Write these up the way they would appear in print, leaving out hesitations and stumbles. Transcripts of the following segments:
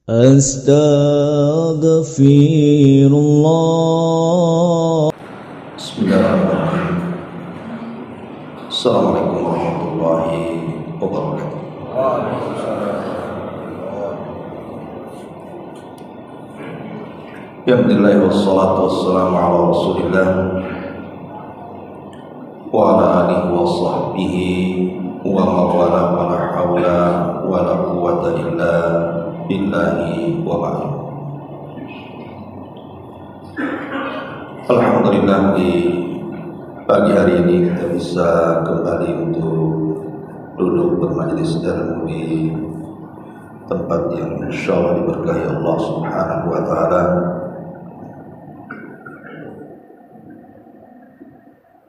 Astaghfirullah. Bismillahirrahmanirrahim. Assalamualaikum warahmatullahi wabarakatuh. Alhamdulillah wassalatu wassalamu ala Rasulillah wa ala alihi wa sahbihi wa mawala wa la hawla wa la quwwata illa billahi wa ba'd. Alhamdulillah, di pagi hari ini kita bisa kembali untuk duduk bermajelis ilmu di tempat yang insyaallah diberkahi Allah Subhanahu wa taala.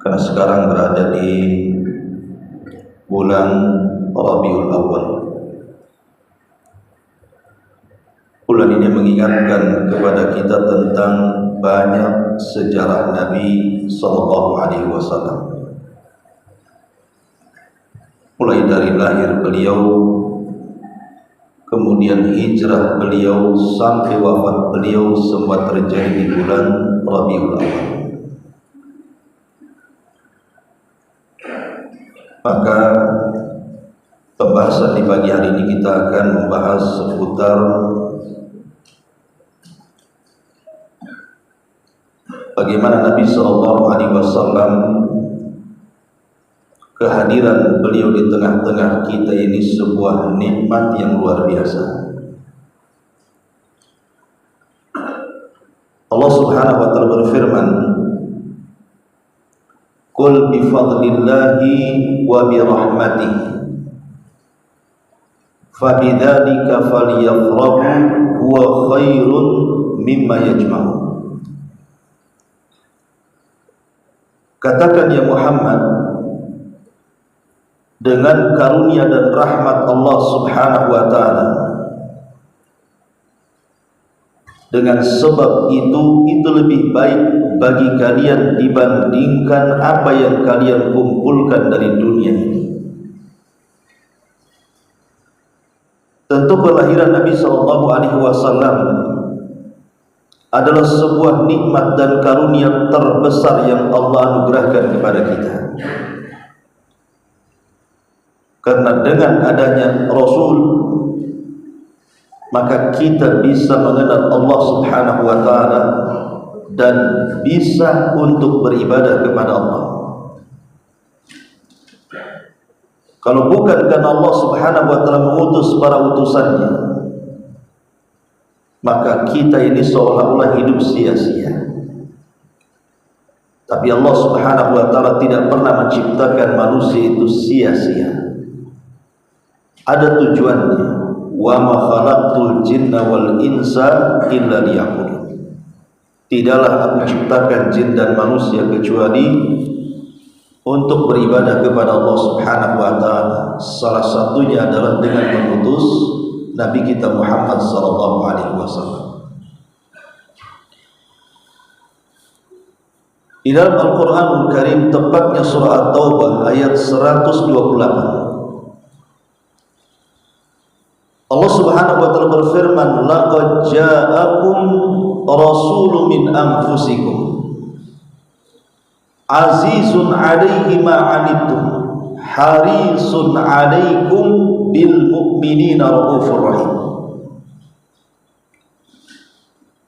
Karena sekarang berada di bulan Rabiul Awal. Bulan ini mengingatkan kepada kita tentang banyak sejarah Nabi Sallallahu Alaihi Wasallam. Mulai dari lahir beliau, kemudian hijrah beliau sampai wafat beliau, semua terjadi di bulan Rabiul Awal. Maka pembahasan di pagi hari ini kita akan membahas seputar bagaimana Nabi Sallallahu Alaihi Wasallam, kehadiran beliau di tengah-tengah kita ini sebuah nikmat yang luar biasa. Allah Subhanahu wa taala berfirman, "Qul bi fadlillahi wa bi rahmatihi fabidzalika falyafrahu huwa khairun mimma yajma'un." Katakan ya Muhammad, dengan karunia dan rahmat Allah Subhanahu wa taala, dengan sebab itu lebih baik bagi kalian dibandingkan apa yang kalian kumpulkan dari dunia ini. Tentu kelahiran Nabi Sallallahu Alaihi Wasallam adalah sebuah nikmat dan karunia terbesar yang Allah anugerahkan kepada kita. Karena dengan adanya Rasul, maka kita bisa mengenal Allah Subhanahu wa taala dan bisa untuk beribadah kepada Allah. Kalau bukan karena Allah Subhanahu wa taala mengutus para utusannya, maka kita ini seolah-olah hidup sia-sia. Tapi Allah Subhanahu wa taala tidak pernah menciptakan manusia itu sia-sia. Ada tujuannya. Wa ma khalaqtul jinna wal insa illa liya'budun. Tidaklah aku ciptakan jin dan manusia kecuali untuk beribadah kepada Allah Subhanahu wa taala. Salah satunya adalah dengan mengutus Nabi kita Muhammad sallallahu alaihi wasallam. Di dalam Al-Qur'anul Karim, tepatnya surah At-Taubah ayat 128, Allah Subhanahu wa taala berfirman, "Laqad ja'akum rasulun min anfusikum azizun 'alaihi ma 'anittum harisun 'alaikum bil mu'minina raufur rahim."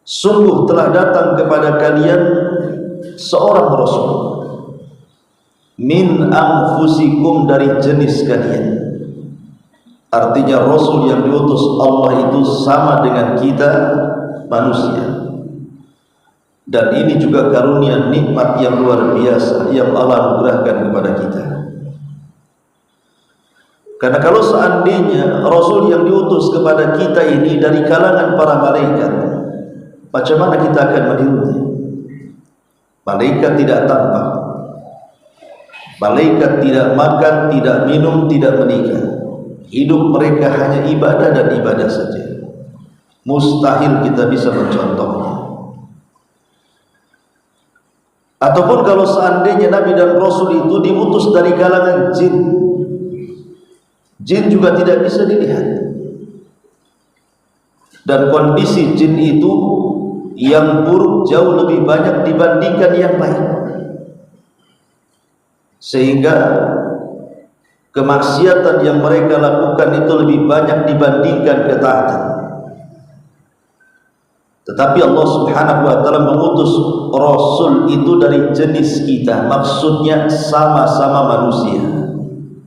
Sungguh telah datang kepada kalian seorang rasul min anfusikum, dari jenis kalian. Artinya Rasul yang diutus Allah itu sama dengan kita manusia. Dan ini juga karunia nikmat yang luar biasa yang Allah anugerahkan kepada kita. Karena kalau seandainya Rasul yang diutus kepada kita ini dari kalangan para malaikat, macam mana kita akan menirunya? Malaikat tidak tampak, malaikat tidak makan, tidak minum, tidak menikah. Hidup mereka hanya ibadah dan ibadah saja. Mustahil kita bisa mencontohnya. Ataupun kalau seandainya Nabi dan Rasul itu diutus dari kalangan jin, jin juga tidak bisa dilihat. dan kondisi jin itu yang buruk jauh lebih banyak dibandingkan yang baik, sehingga kemaksiatan yang mereka lakukan itu lebih banyak dibandingkan ketaatan. Tetapi Allah Subhanahu wa taala mengutus Rasul itu dari jenis kita, maksudnya sama-sama manusia.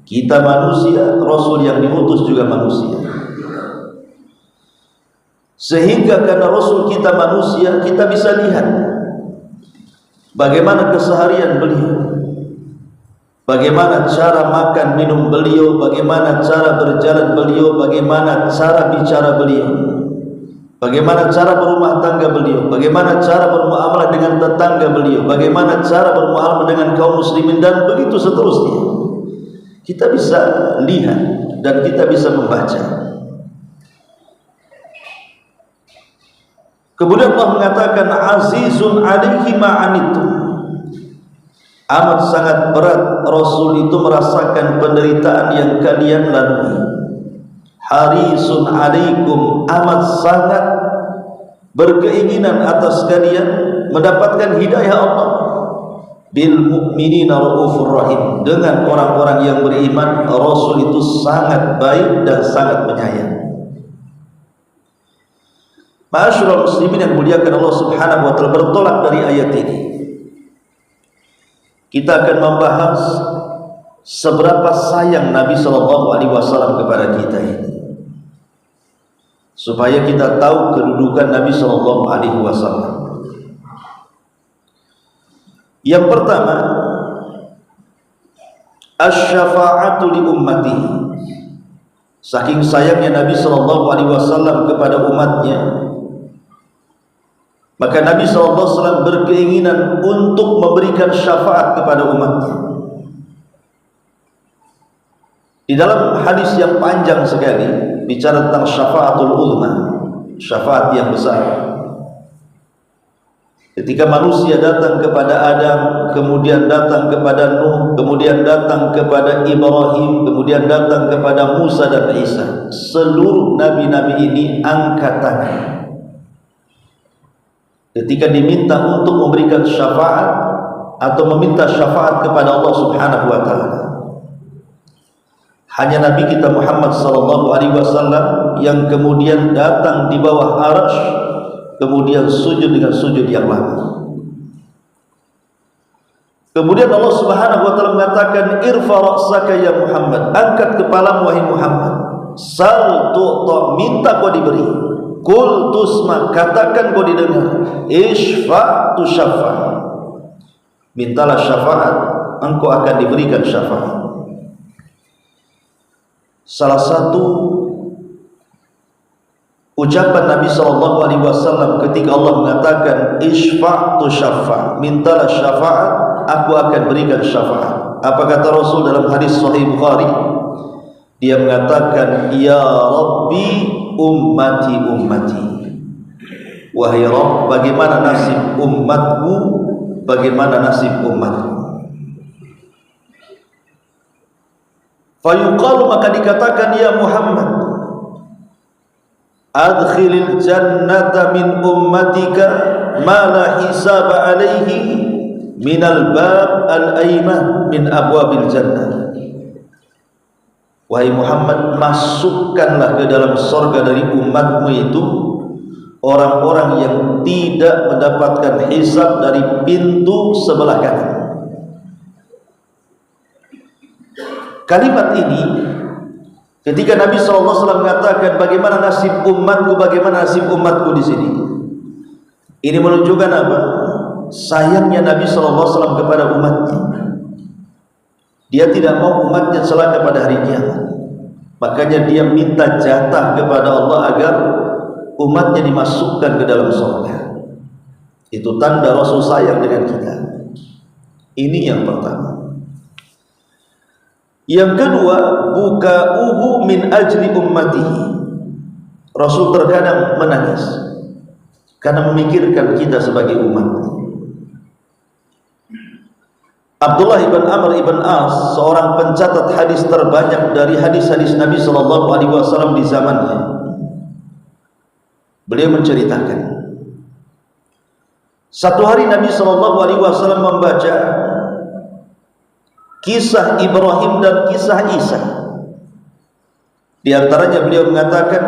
Kita manusia, Rasul yang diutus juga manusia. Sehingga karena Rasul kita manusia, kita bisa lihat bagaimana keseharian beliau, bagaimana cara makan minum beliau, bagaimana cara berjalan beliau, bagaimana cara bicara beliau, bagaimana cara berumah tangga beliau, bagaimana cara bermuamalah dengan tetangga beliau, bagaimana cara bermuamalah dengan kaum muslimin, dan begitu seterusnya. Kita bisa lihat dan kita bisa membaca. Kemudian Allah mengatakan azizun alaihi ma'anittum, amat sangat berat Rasul itu merasakan penderitaan yang kalian lalui. Harisun alaikum, amat sangat berkeinginan atas kalian mendapatkan hidayah Allah. Bil mu'minina raufur rahim, dengan orang-orang yang beriman Rasul itu sangat baik dan sangat penyayang. Ma'asyiral muslimin yang muliakan Allah Subhanahu wa taala, bertolak dari ayat ini kita akan membahas seberapa sayang Nabi sallallahu alaihi wasallam kepada kita ini, supaya kita tahu kedudukan Nabi sallallahu alaihi wasallam. Yang pertama, asy-syafa'atu li ummatihi. Saking sayangnya Nabi sallallahu alaihi wasallam kepada umatnya, maka Nabi SAW berkeinginan untuk memberikan syafaat kepada umatnya. Di dalam hadis yang panjang sekali bicara tentang syafaatul uzma, syafaat yang besar. Ketika manusia datang kepada Adam, kemudian datang kepada Nuh, kemudian datang kepada Ibrahim, kemudian datang kepada Musa dan Isa, seluruh nabi-nabi ini angkat tangan ketika diminta untuk memberikan syafaat atau meminta syafaat kepada Allah Subhanahu wa taala. Hanya Nabi kita Muhammad sallallahu alaihi wasallam yang kemudian datang di bawah arsy, kemudian sujud dengan sujud yang lama. Kemudian Allah Subhanahu wa taala mengatakan, irfa ra'saka ya Muhammad, angkat kepalamu wahai Muhammad, sal tu'ta, minta kau diberi, kul tusma, katakan kau didengar, isfa tusyafa, mintalah syafaat, engkau akan diberikan syafaat. Salah satu ucapan Nabi SAW ketika Allah mengatakan isfa tusyafa, mintalah syafaat, aku akan berikan syafaat. Apa kata Rasul dalam hadis Sahih Bukhari? Dia mengatakan, ya Rabbi ummati ummati, wahai Rabb, bagaimana nasib umatku, bagaimana nasib umatku. Fayuqalu, maka dikatakan, ya Muhammad, adkhilil jannata min ummatika ma la hisaba alaihi minal bab al-ayman min abwabil jannah. Wahai Muhammad, masukkanlah ke dalam surga dari umatmu itu orang-orang yang tidak mendapatkan hisab dari pintu sebelah kanan. Kalimat ini ketika Nabi SAW mengatakan bagaimana nasib umatku, bagaimana nasib umatku di sini, ini menunjukkan apa? Sayangnya Nabi SAW kepada umatnya. Dia tidak mau umatnya celaka pada hari kiamat. Makanya dia minta jatah kepada Allah agar umatnya dimasukkan ke dalam surga. Itu tanda Rasul sayang dengan kita. Ini yang pertama. Yang kedua, buka'uhu min ajli ummatihi. Rasul terkadang menangis karena memikirkan kita sebagai umat. Abdullah ibn Amr ibn As, seorang pencatat hadis terbanyak dari hadis-hadis Nabi SAW di zamannya, Beliau menceritakan, satu hari Nabi SAW membaca kisah Ibrahim dan kisah Isa. Di antaranya beliau mengatakan,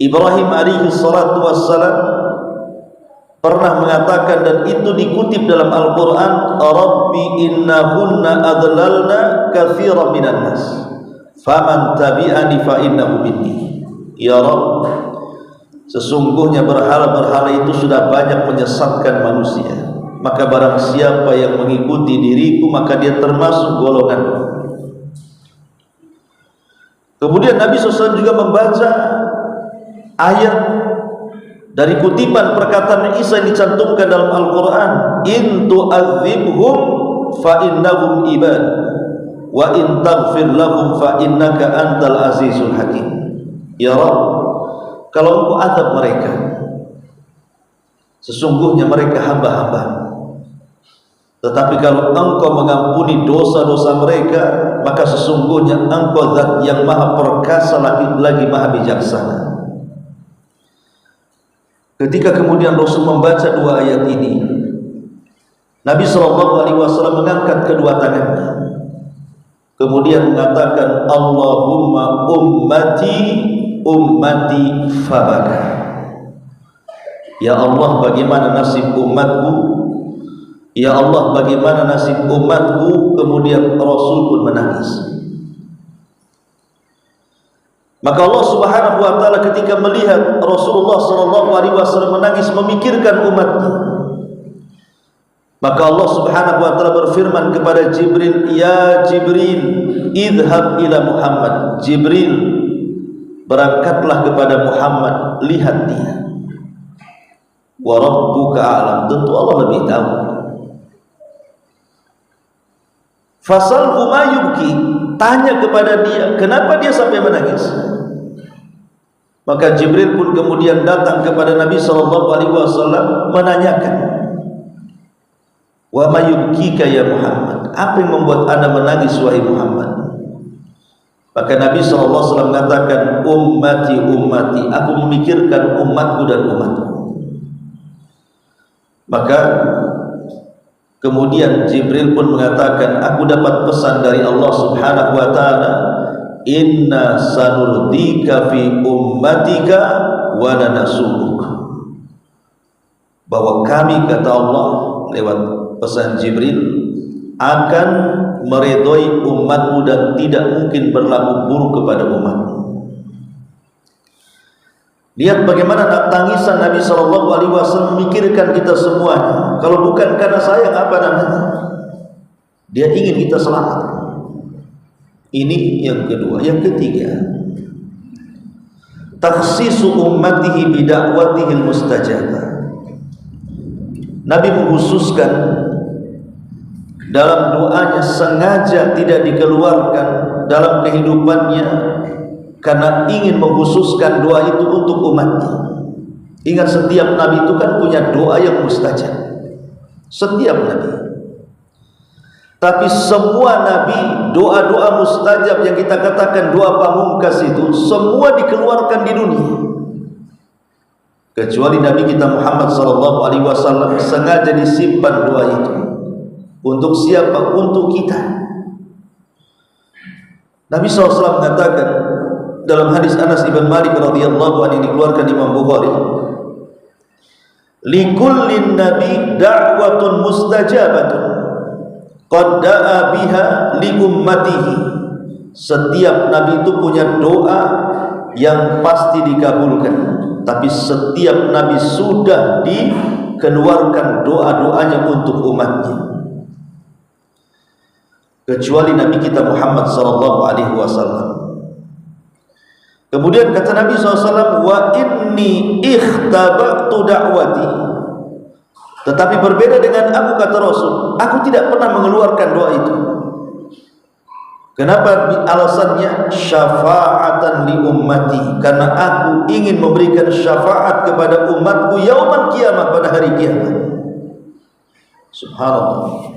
Ibrahim alaihi salatu wassalam pernah mengatakan, dan itu dikutip dalam Al-Quran, Rabbi innahunna adlalna katsiran minan nas faman tabi'ani fa innahu minni. Ya Rabb, sesungguhnya berhala-berhala itu sudah banyak menyesatkan manusia, maka barang siapa yang mengikuti diriku maka dia termasuk golonganku. Kemudian Nabi SAW juga membaca ayat dari kutipan perkataan Isa yang dicantumkan dalam Al-Quran, in tu'adzibhum fa innahum ibad wa in taghfir lahum fa innaka antal azizul hakim. Ya Rabb, kalau engkau azab mereka, sesungguhnya mereka hamba-hamba, tetapi kalau engkau mengampuni dosa-dosa mereka, maka sesungguhnya engkau zat yang maha perkasa lagi maha bijaksana. Ketika kemudian Rasul membaca dua ayat ini, Nabi SAW mengangkat kedua tangannya, kemudian mengatakan, Allahumma ummati ummati fabaka. Ya Allah, bagaimana nasib umatku? Ya Allah, bagaimana nasib umatku? Kemudian Rasul pun menangis. Maka Allah Subhanahu wa taala ketika melihat Rasulullah SAW menangis memikirkan umatnya, maka Allah Subhanahu wa taala berfirman kepada Jibril, ya Jibril, idhab ila Muhammad. Jibril, berangkatlah kepada Muhammad, lihat dia. Wa rabbuka a'lam, tentu Allah lebih tahu. Fasalhu ma yubki, tanya kepada dia, kenapa dia sampai menangis? Maka Jibril pun kemudian datang kepada Nabi SAW menanyakan, wa ma yubkika ya Muhammad, apa yang membuat anda menangis wahai Muhammad? Maka Nabi SAW mengatakan, ummati ummati, aku memikirkan umatku dan umatku. Maka kemudian Jibril pun mengatakan, aku dapat pesan dari Allah Subhanahu wa taala, inna sanurdika fi ummatika wa lanasubuk, bahwa kami, kata Allah lewat pesan Jibril, akan meredoi umatmu dan tidak mungkin berlaku buruk kepada umatmu. Lihat bagaimana tangisan Nabi SAW memikirkan kita semuanya. Kalau bukan karena sayang, apa namanya? Dia ingin kita selamat. Ini yang kedua. Yang ketiga, takhsisu ummatihi bidakwatihil mustajabah. Nabi mengkhususkan dalam doanya, sengaja tidak dikeluarkan dalam kehidupannya karena ingin mengkhususkan doa itu untuk umatnya. Ingat, setiap Nabi itu kan punya doa yang mustajab, setiap Nabi. Tapi semua Nabi, doa-doa mustajab yang kita katakan doa pamungkas itu, semua dikeluarkan di dunia, kecuali Nabi kita Muhammad SAW sengaja disimpan doa itu. Untuk siapa? Untuk kita. Nabi SAW mengatakan dalam hadis Anas ibn Malik radhiyallahu anhu, dikeluarkan Imam Bukhari, likullin nabi da'watun mustajabatun qad da'a biha li ummatihi. Setiap nabi itu punya doa yang pasti dikabulkan, tapi setiap nabi sudah dikeluarkan doa-doanya untuk umatnya, kecuali Nabi kita Muhammad SAW. Kemudian kata Nabi SAW, wa inni ikhtaba'tu da'wati, tetapi berbeda dengan aku, kata Rasul, aku tidak pernah mengeluarkan doa itu. Kenapa? Alasannya syafa'atan li ummati, karena aku ingin memberikan syafaat kepada umatku yaumal kiamah, pada hari kiamat. Subhanallah.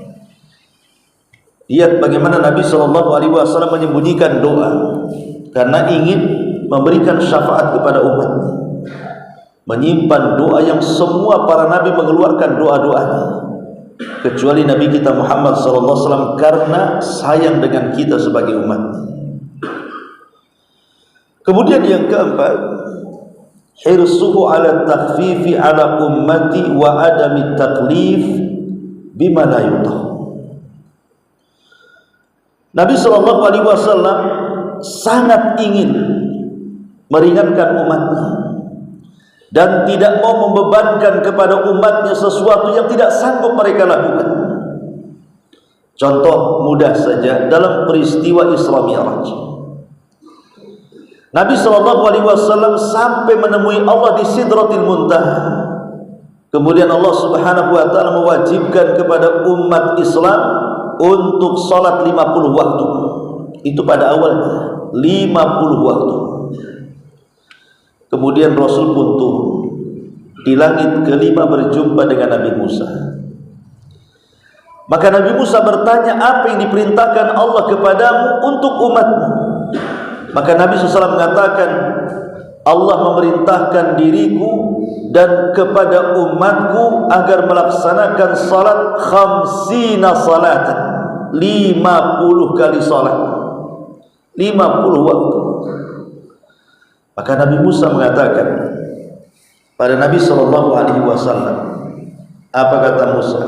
Lihat bagaimana Nabi SAW menyembunyikan doa karena ingin memberikan syafaat kepada umatnya. menyimpan doa yang semua para nabi mengeluarkan doa-doanya, kecuali Nabi kita Muhammad SAW, karena sayang dengan kita sebagai umat. Kemudian yang keempat, hirsuhu ala takhfifi ala ummati wa adami taklif bima la yutaq. Nabi SAW sangat ingin meringankan umatnya dan tidak mau membebankan kepada umatnya sesuatu yang tidak sanggup mereka lakukan. Contoh mudah saja dalam peristiwa Isra Mi'raj. Nabi SAW sampai menemui Allah di Sidratil Muntaha. Kemudian Allah Subhanahu wa taala mewajibkan kepada umat Islam untuk salat 50 waktu. Itu pada awalnya 50 waktu. Kemudian Rasul pun turun di langit kelima berjumpa dengan Nabi Musa. Maka Nabi Musa bertanya, apa yang diperintahkan Allah kepadamu untuk umatmu? Maka Nabi SAW mengatakan, Allah memerintahkan diriku dan kepada umatku agar melaksanakan salat 50 salatan, 50 kali salat, 50 waktu. Maka Nabi Musa mengatakan pada Nabi SAW, apa kata Musa?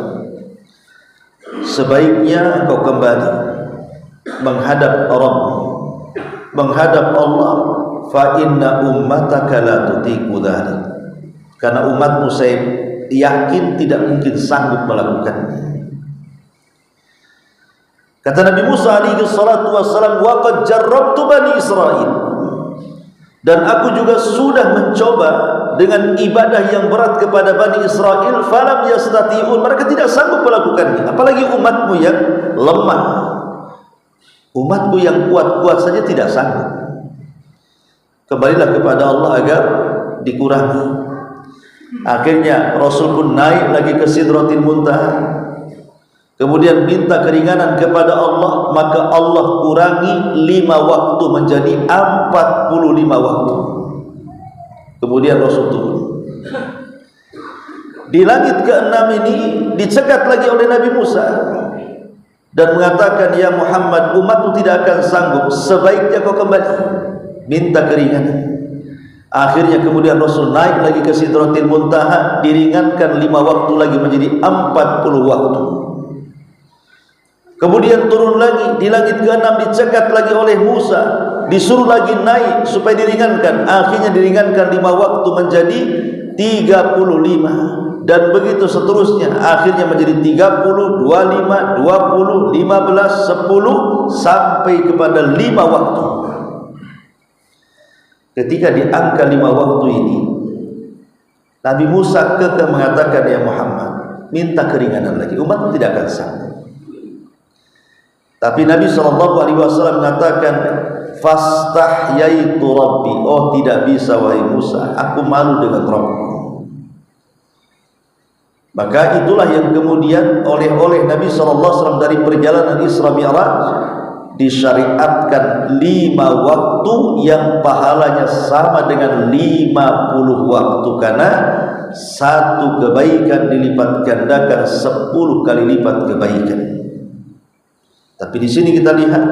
Sebaiknya engkau kembali menghadap Rabb, menghadap Allah, fa inna ummataka la tutiqu dzalik. Karena umatmu saya yakin tidak mungkin sanggup melakukannya. Kata Nabi Musa alaihi salatu wassalam, wa qad jarrabtu bani Israil, dan aku juga sudah mencoba dengan ibadah yang berat kepada Bani Israel, falam yastati'un, mereka tidak sanggup melakukannya. Apalagi umatmu yang lemah, umatku yang kuat-kuat saja tidak sanggup. Kembalilah kepada Allah agar dikurangi. Akhirnya Rasul pun naik lagi ke Sidratil Muntaha, kemudian minta keringanan kepada Allah, maka Allah kurangi 5 waktu menjadi 45 waktu. Kemudian Rasul turun. Di langit ke-6 ini dicegat lagi oleh Nabi Musa dan mengatakan, ya Muhammad, umatmu tidak akan sanggup, sebaiknya kau kembali minta keringanan. Akhirnya kemudian Rasul naik lagi ke Sidratil Muntaha, diringankan 5 waktu lagi menjadi 40 waktu. Kemudian turun lagi di langit ke-6, dicegat lagi oleh Musa, disuruh lagi naik supaya diringankan. Akhirnya diringankan 5 waktu menjadi 35, dan begitu seterusnya. Akhirnya menjadi 30, 25, 20, 15, 10 sampai kepada 5 waktu. Ketika di angka 5 waktu ini, Nabi Musa kekeh mengatakan, ya Muhammad, minta keringanan lagi, umatmu tidak akan sanggup. Tapi Nabi SAW mengatakan, fastahyaitu Rabbi, oh tidak bisa wahai Musa, aku malu dengan Rabbku. Maka itulah yang kemudian oleh Nabi SAW dari perjalanan Isra Mi'raj disyariatkan 5 waktu yang pahalanya sama dengan 50 waktu, karena satu kebaikan dilipat gandakan 10 kali lipat kebaikan. Tapi di sini kita lihat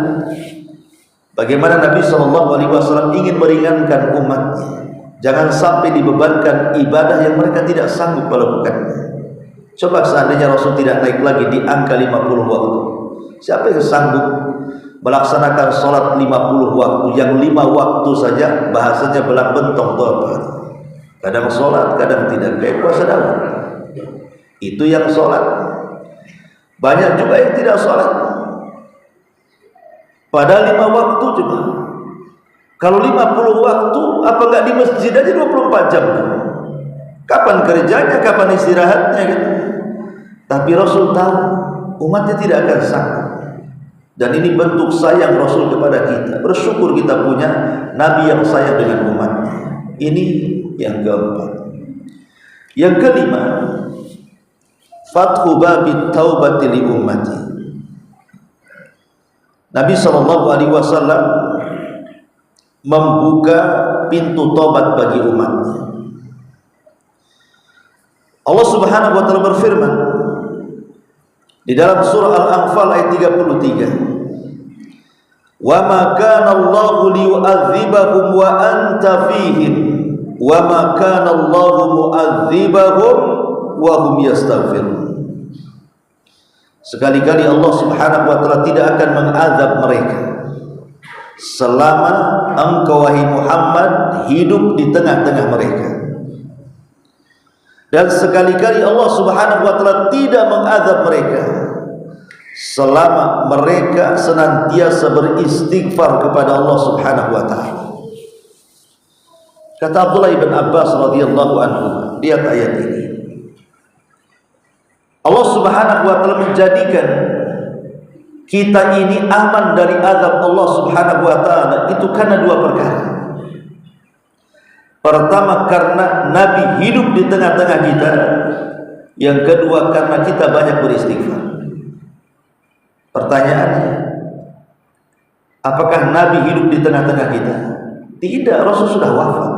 bagaimana Nabi SAW ingin meringankan umatnya. Jangan sampai dibebankan ibadah yang mereka tidak sanggup melakukannya. Coba seandainya Rasul tidak naik lagi di angka 50 waktu, siapa yang sanggup melaksanakan sholat 50 waktu? Yang 5 waktu saja bahasanya belang bentong tuh apa? Kadang sholat, kadang tidak, kayak puasa Daud. Itu yang sholat. Banyak juga yang tidak sholat. Padahal 5 waktu juga. Kalau 50 waktu, apa enggak di masjid aja 24 jam? Kapan kerjanya, kapan istirahatnya gitu. Tapi Rasul tahu umatnya tidak akan sanggup. Dan ini bentuk sayang Rasul kepada kita. Bersyukur kita punya Nabi yang sayang dengan umatnya. Ini yang keempat. Yang kelima, fathu babit taubati li ummati. Nabi SAW membuka pintu tobat bagi umatnya. Allah Subhanahu wa taala berfirman di dalam surah Al-Anfal ayat 33, "Wa ma kana Allahu liyu'adzibahum wa anta fihim wa ma kana Allahu mu'adzibahum wa hum yastaghfirun." Sekali-kali Allah Subhanahu wa taala tidak akan mengazab mereka selama engkau wahai Muhammad hidup di tengah-tengah mereka. Dan sekali-kali Allah Subhanahu wa taala tidak mengazab mereka selama mereka senantiasa beristighfar kepada Allah Subhanahu wa taala. Kata Abdullah bin Abbas radhiyallahu anhu, lihat ayat ini. Allah Subhanahu wa taala menjadikan kita ini aman dari azab Allah Subhanahu wa taala itu karena dua perkara. Pertama, karena Nabi hidup di tengah-tengah kita. Yang kedua, karena kita banyak beristighfar. Pertanyaannya, apakah Nabi hidup di tengah-tengah kita? Tidak, Rasul sudah wafat.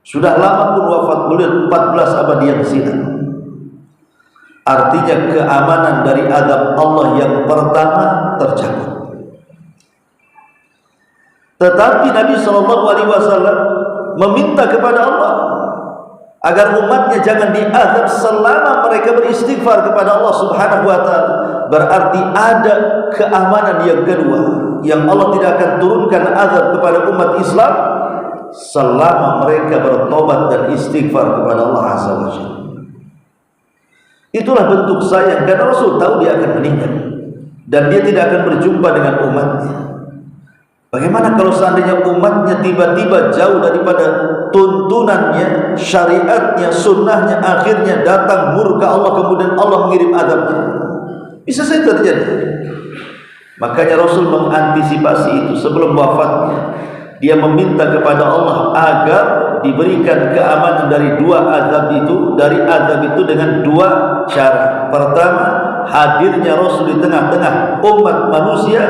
Sudah lama pun wafat, beliau 14 abad yang silam. Artinya keamanan dari azab Allah yang pertama tercapai. Tetapi Nabi SAW meminta kepada Allah agar umatnya jangan diazab selama mereka beristighfar kepada Allah Subhanahu wa taala. Berarti ada keamanan yang kedua, yang Allah tidak akan turunkan azab kepada umat Islam selama mereka bertobat dan istighfar kepada Allah Azza wa Jalla. Itulah bentuk sayang, karena Rasul tahu dia akan meninggal dan dia tidak akan berjumpa dengan umatnya. Bagaimana kalau seandainya umatnya tiba-tiba jauh daripada tuntunannya, syariatnya, sunnahnya, akhirnya datang murka Allah, kemudian Allah mengirim azabnya? Bisa saja terjadi. Makanya Rasul mengantisipasi itu sebelum wafatnya. Dia meminta kepada Allah agar diberikan keamanan dari dua azab itu, dengan dua cara. Pertama, hadirnya Rasul di tengah-tengah umat manusia,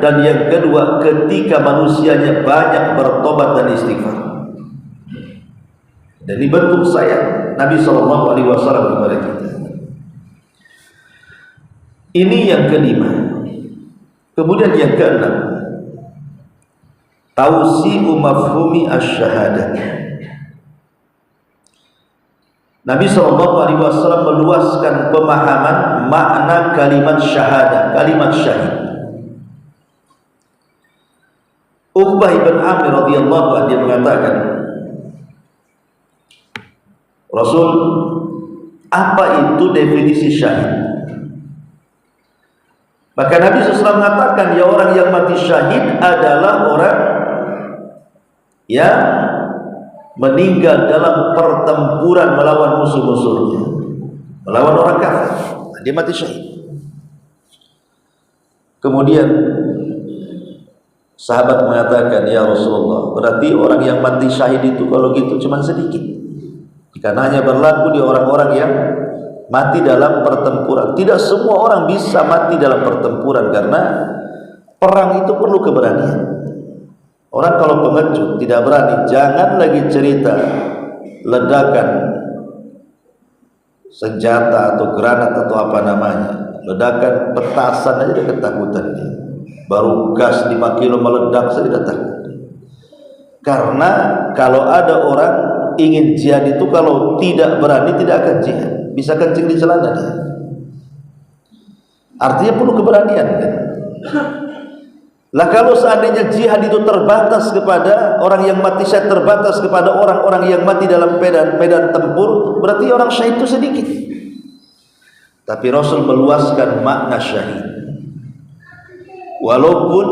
dan yang kedua, ketika manusianya banyak bertobat dan istighfar. Dan ini bentuk sayang Nabi SAW kepada kita. Ini yang kelima. Kemudian yang keenam, tausi'u mafhumi asy-syahadah. Nabi SAW meluaskan pemahaman makna kalimat syahadah, kalimat syahid. Uqbah ibn Amir radhiyallahu anhu dia mengatakan, Rasul, apa itu definisi syahid? Maka Nabi SAW mengatakan, ya, orang yang mati syahid adalah orang yang meninggal dalam pertempuran melawan musuh-musuhnya, melawan orang kafir. Dia mati syahid. Kemudian sahabat mengatakan, ya Rasulullah, berarti orang yang mati syahid itu kalau gitu cuma sedikit, karena hanya berlaku di orang-orang yang mati dalam pertempuran. Tidak semua orang bisa mati dalam pertempuran, karena perang itu perlu keberanian. Orang kalau pengecut tidak berani, jangan lagi cerita ledakan senjata atau granat atau apa namanya, ledakan petasan aja dia ketakutan dia. Baru gas 5 kilo meledak saja dia takut. Karena kalau ada orang ingin jihad itu, kalau tidak berani tidak akan jihad, bisa kencing di celana dia. Artinya perlu keberanian kan? Lah kalau seandainya jihad itu terbatas kepada orang yang mati syahid, terbatas kepada orang-orang yang mati dalam medan tempur, berarti orang syahid itu sedikit. Tapi Rasul meluaskan makna syahid. Walaupun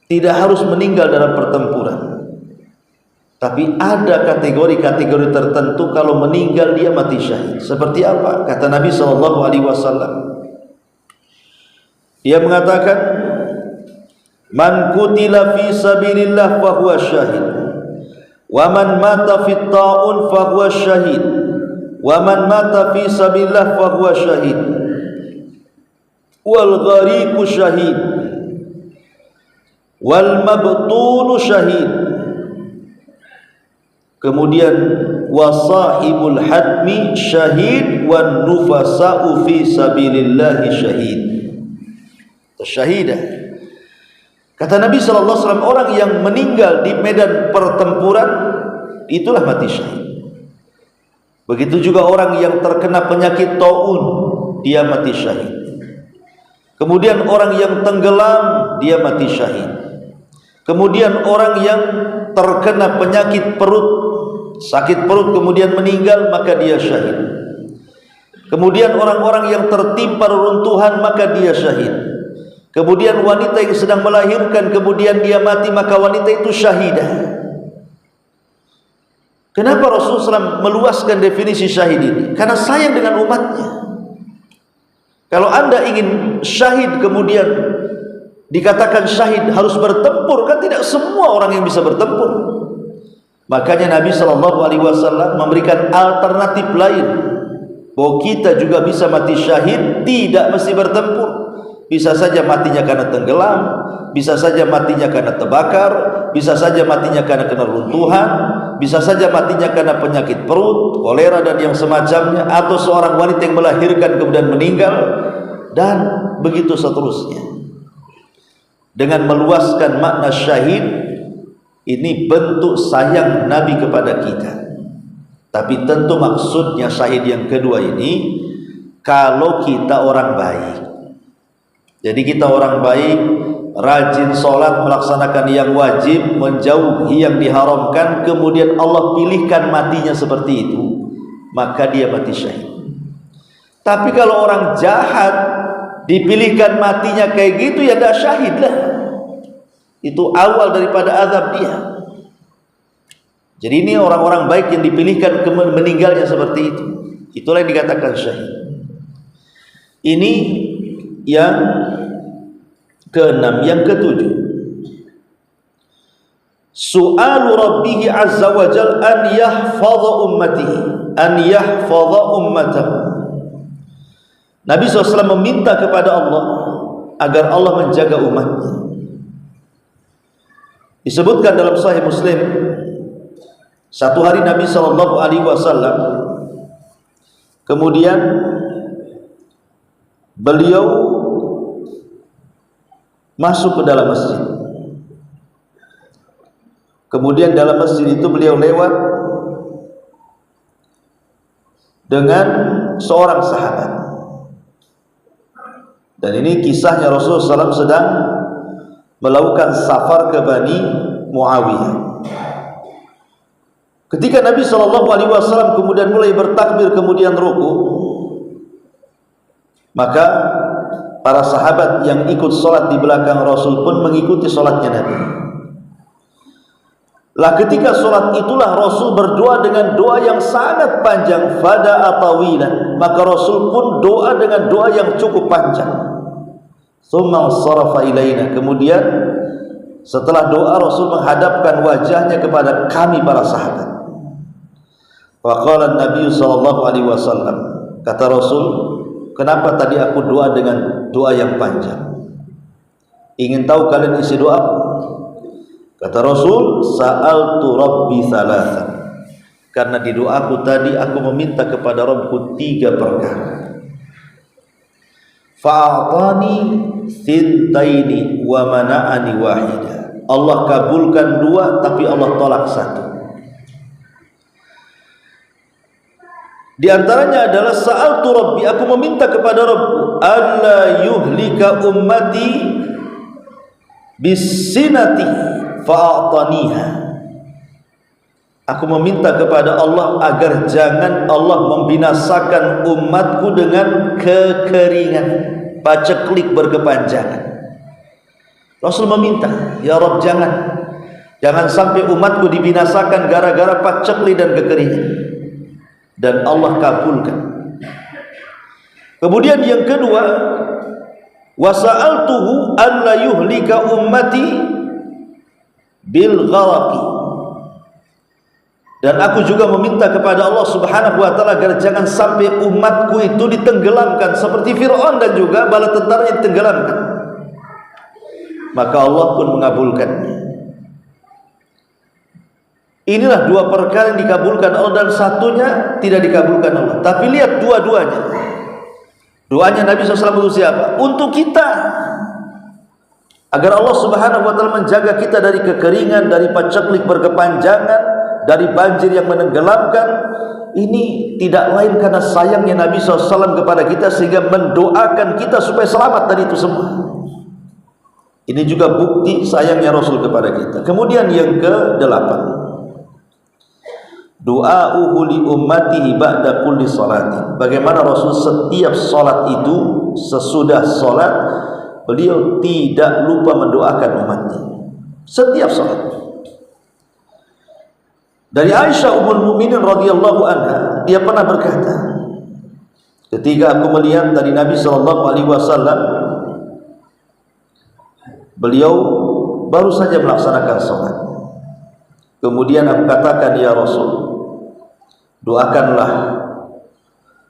tidak harus meninggal dalam pertempuran, tapi ada kategori-kategori tertentu kalau meninggal dia mati syahid. Seperti apa? Kata Nabi SAW, dia mengatakan, man qutila fi sabilillah fahuwa syahid, wa man mata fi ta'un fahuwa syahid, wa man mata fi sabilillah fahuwa syahid, wal ghariqu syahid, wal mabtulu syahid. kemudian wasahibul hadmi syahid wan nufasa'u fi sabilillahi syahid. Syahidah. Kata Nabi SAW, orang yang meninggal di medan pertempuran itulah mati syahid. Begitu juga orang yang terkena penyakit taun, dia mati syahid. Kemudian orang yang tenggelam, dia mati syahid. Kemudian orang yang terkena penyakit perut, sakit perut kemudian meninggal, maka dia syahid. Kemudian orang-orang yang tertimpa reruntuhan, maka dia syahid. Kemudian wanita yang sedang melahirkan kemudian dia mati, maka wanita itu syahidah. Kenapa Rasulullah SAW meluaskan definisi syahid ini? Karena sayang dengan umatnya. Kalau anda ingin syahid kemudian dikatakan syahid harus bertempur, kan tidak semua orang yang bisa bertempur. Makanya Nabi SAW memberikan alternatif lain, bahwa kita juga bisa mati syahid, tidak mesti bertempur. Bisa saja matinya karena tenggelam, bisa saja matinya karena terbakar, bisa saja matinya karena kena runtuhan, bisa saja matinya karena penyakit perut, kolera dan yang semacamnya, atau seorang wanita yang melahirkan kemudian meninggal, dan begitu seterusnya. Dengan meluaskan makna syahid, ini bentuk sayang Nabi kepada kita. Tapi tentu maksudnya syahid yang kedua ini, kalau kita orang baik. Jadi kita orang baik, rajin sholat, melaksanakan yang wajib, menjauhi yang diharamkan, kemudian Allah pilihkan matinya seperti itu, maka dia mati syahid. Tapi kalau orang jahat dipilihkan matinya kayak gitu, ya dah syahid lah. Itu awal daripada azab dia. Jadi ini orang-orang baik yang dipilihkan meninggalnya seperti itu. Itulah yang dikatakan syahid. Ini yang keenam. Yang ketujuh, su'alu rabbih azza wa jal an yahfadha ummatihi, an yahfadha ummatahu. Nabi SAW meminta kepada Allah agar Allah menjaga umatnya. Disebutkan dalam Sahih Muslim, satu hari Nabi SAW kemudian beliau masuk ke dalam masjid. Kemudian dalam masjid itu beliau lewat dengan seorang sahabat. Dan ini kisahnya Rasulullah SAW sedang melakukan safar ke Bani Muawiyah. Ketika Nabi SAW kemudian mulai bertakbir kemudian ruku, maka para sahabat yang ikut sholat di belakang Rasul pun mengikuti sholatnya Nabi. Lah ketika sholat itulah Rasul berdoa dengan doa yang sangat panjang, fada'a tawilan, maka Rasul pun doa dengan doa yang cukup panjang. Tsumma sharafa ilaina, kemudian setelah doa Rasul menghadapkan wajahnya kepada kami para sahabat. Faqala Nabi sallallahu alaihi wasallam, kata Rasul, kenapa tadi aku doa dengan doa yang panjang? Ingin tahu kalian isi doa? Kata Rasul, sa'altu rabbi thalathan, karena di doaku tadi aku meminta kepada Rabbku 3 perkara. Fa'atani thintaini wa mana'ani wahida. Allah kabulkan 2 tapi Allah tolak 1. Di antaranya adalah sa'altu rabbi, aku meminta kepada Rabbku alla yuhlika ummati bisinati fa'ataniha. Aku meminta kepada Allah agar jangan Allah membinasakan umatku dengan kekeringan, paceklik berkepanjangan. Rasul meminta, ya Rabb, jangan sampai umatku dibinasakan gara-gara paceklik dan kekeringan. Dan Allah kabulkan. Kemudian yang kedua, wasa'altuhu an la yuhlika ummati bil gharaqi. Dan aku juga meminta kepada Allah Subhanahu wa taala agar jangan sampai umatku itu ditenggelamkan seperti Firaun dan juga bala tentaranya ditenggelamkan. Maka Allah pun mengabulkannya. Inilah dua perkara yang dikabulkan Allah dan satunya tidak dikabulkan Allah. Tapi lihat dua-duanya. Doanya Nabi SAW untuk siapa? Untuk kita. Agar Allah Subhanahu wa taala menjaga kita dari kekeringan, dari paceklik berkepanjangan, dari banjir yang menenggelamkan. Ini tidak lain karena sayangnya Nabi SAW kepada kita, sehingga mendoakan kita supaya selamat dari itu semua. Ini juga bukti sayangnya Rasul kepada kita. Kemudian yang ke-8, du'a'uhu li ummatihi ba'da kulli salatin. Bagaimana Rasul setiap salat itu, sesudah salat, beliau tidak lupa mendoakan umatnya. Setiap salat. Dari Aisyah Ummul Mukminin radhiyallahu anha, dia pernah berkata, ketika aku melihat dari Nabi sallallahu alaihi wasallam, beliau baru saja melaksanakan salat. Kemudian aku katakan, ya Rasul, doakanlah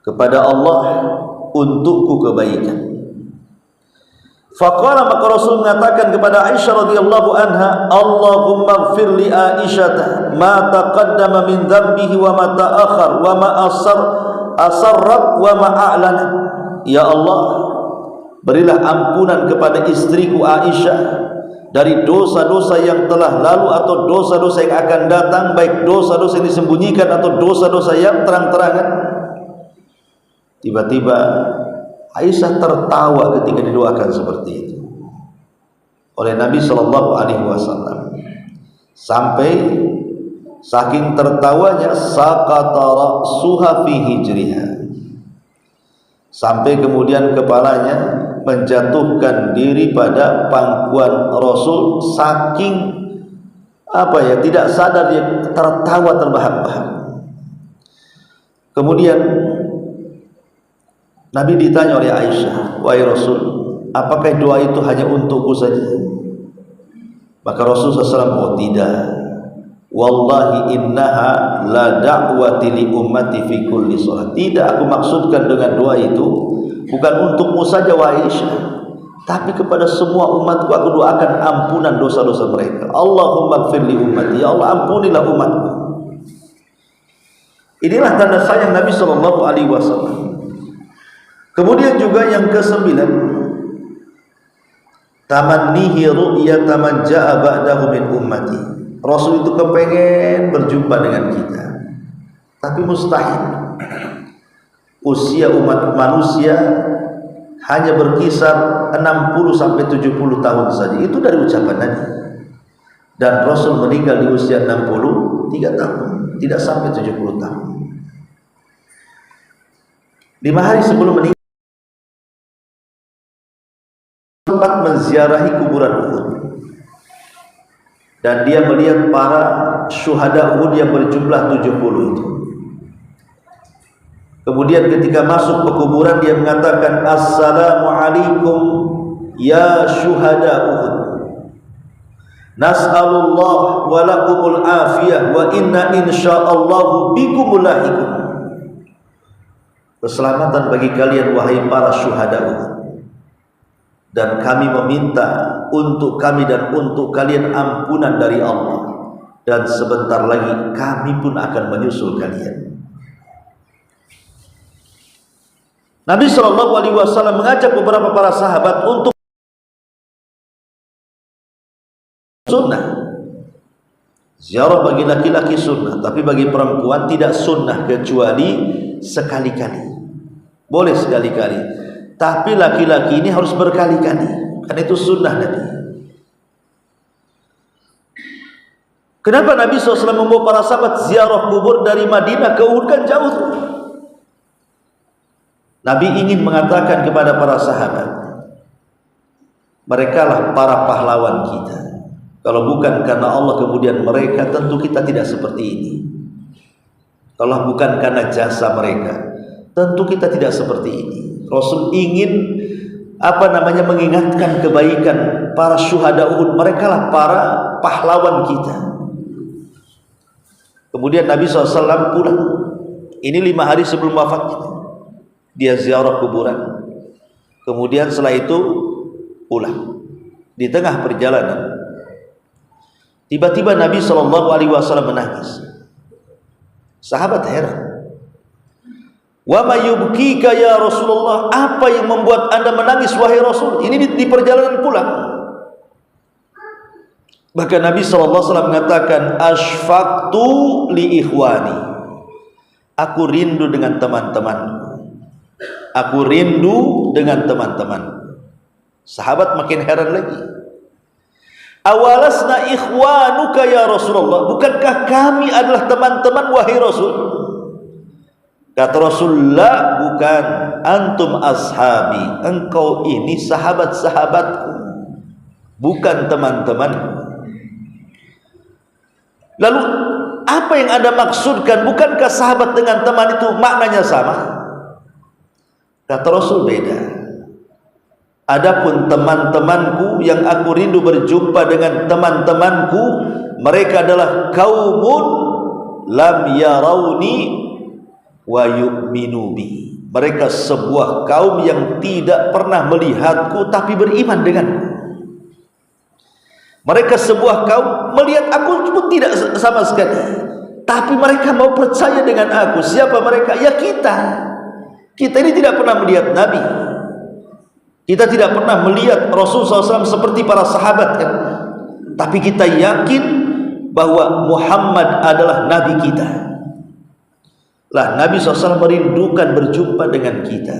kepada Allah untukku kebaikan. Faqala, maka Rasul mengatakan kepada Aisyah radhiyallahu anha, Allahumma ighfir li Aisyah ma taqaddama min dhanbihi wa ma ta'akhkhar wa ma asarrat wa ma a'lanat. Ya Allah, berilah ampunan kepada istriku Aisyah dari dosa-dosa yang telah lalu atau dosa-dosa yang akan datang, baik dosa-dosa yang disembunyikan atau dosa-dosa yang terang-terangan. Tiba-tiba Aisyah tertawa ketika didoakan seperti itu oleh Nabi sallallahu alaihi wasallam, sampai saking tertawanya saqata ra'suha fi hijriha, sampai kemudian kepalanya menjatuhkan diri pada pangkuan Rasul, saking tidak sadar dia tertawa terbahak-bahak. Kemudian Nabi ditanya oleh Aisyah, wahai Rasul, apakah doa itu hanya untukku saja? Maka Rasul SAW, oh tidak, wallahi innaha la da'wati li ummati fi kulli shalah. Tidak, aku maksudkan dengan doa itu bukan untukmu saja wahai Aisyah, tapi kepada semua umatku aku doakan ampunan dosa-dosa mereka. Allahumma ighfir li ummati, ya Allah ampunilah umatku. Inilah tanda sayang Nabi sallallahu alaihi wasallam. Kemudian juga yang ke-9, tamannihi ru'yata man ja'a ba'dahu min ummati. Rasul itu kepengen berjumpa dengan kita, tapi mustahil. Usia umat manusia hanya berkisar 60 sampai 70 tahun saja. Itu dari ucapan Nabi. Dan Rasul meninggal di usia 63 tahun, tidak sampai 70 tahun. 5 hari sebelum meninggal sempat menziarahi kuburan Uhud, dan dia melihat para syuhada Uhud yang berjumlah 70 itu. Kemudian ketika masuk ke kuburan, dia mengatakan, assalamu alaikum ya syuhada Uhud, nas'alullah wa lakumul afiyah wa inna insyaallahu bikumul lahiqun. Keselamatan bagi kalian wahai para syuhada Uhud, dan kami meminta untuk kami dan untuk kalian ampunan dari Allah, dan sebentar lagi kami pun akan menyusul kalian. Nabi SAW mengajak beberapa para sahabat untuk sunnah. Ziarah bagi laki-laki sunnah, tapi bagi perempuan tidak sunnah kecuali sekali-kali. Boleh sekali-kali, tapi laki-laki ini harus berkali-kali, karena itu sunnah Nabi. Kenapa Nabi SAW membawa para sahabat ziarah kubur dari Madinah ke Uhud? Kan jauh. Nabi ingin mengatakan kepada para sahabat, merekalah para pahlawan kita. Kalau bukan karena Allah kemudian mereka, tentu kita tidak seperti ini. Kalau bukan karena jasa mereka, tentu kita tidak seperti ini. Rasul ingin mengingatkan kebaikan para syuhada Uhud. Merekalah para pahlawan kita. Kemudian Nabi SAW pulang. Ini 5 hari sebelum wafatnya. Dia ziarah kuburan. Kemudian setelah itu pulang. Di tengah perjalanan Tiba-tiba Nabi SAW menangis. Sahabat heran. Wa ma yubkika ya Rasulullah, apa yang membuat Anda menangis wahai Rasul? Ini di perjalanan pulang. Maka Nabi SAW mengatakan, asfaqtu li ikhwani, aku rindu dengan teman-temanku. Aku rindu dengan teman-teman. Sahabat makin heran lagi. Awalasna ikhwanuka ya Rasulullah, bukankah kami adalah teman-teman wahai Rasul? Kata Rasulullah, bukan, antum ashabi, engkau ini sahabat-sahabatku, bukan teman-teman. Lalu apa yang Anda maksudkan? Bukankah sahabat dengan teman itu maknanya sama? Kata Rasul, beda. Adapun teman-temanku yang aku rindu berjumpa dengan teman-temanku, mereka adalah kaumun lam yarawni wa yu'minu bi. Mereka sebuah kaum yang tidak pernah melihatku tapi beriman denganku. Mereka sebuah kaum melihat aku pun tidak sama sekali, tapi mereka mau percaya dengan aku. Siapa mereka? Ya kita. Kita ini tidak pernah melihat Nabi, kita tidak pernah melihat Rasulullah SAW seperti para sahabat kan? Tapi kita yakin bahwa Muhammad adalah Nabi kita. Lah, Nabi SAW merindukan berjumpa dengan kita.